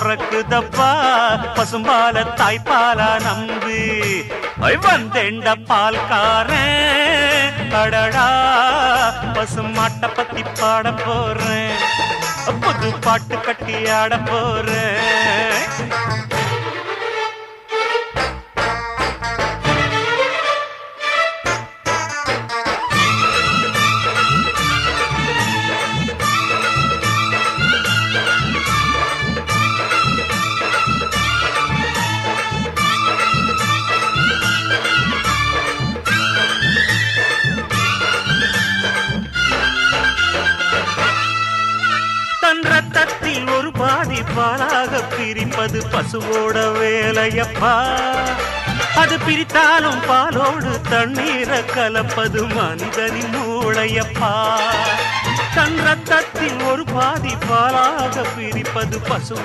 பொறக்குதப்பா பசும்பால தாய்ப்பாலா நம்பு வந்தேண்ட பால்காரன் அடடா பசுமாட்ட பத்தி பாட போறேன் புது பாட்டு கட்டி ஆட போறேன் ரத்தத்தில் ஒரு பாதி பாலாக பிரிப்பது பசுவோட வேலையப்பா அது பிரித்தாலும் பாலோடு தண்ணீரை கலப்பது மனிதனின் மூளையப்பா தன் ரத்தத்தில் ஒரு பாதி பாலாக பிரிப்பது பசு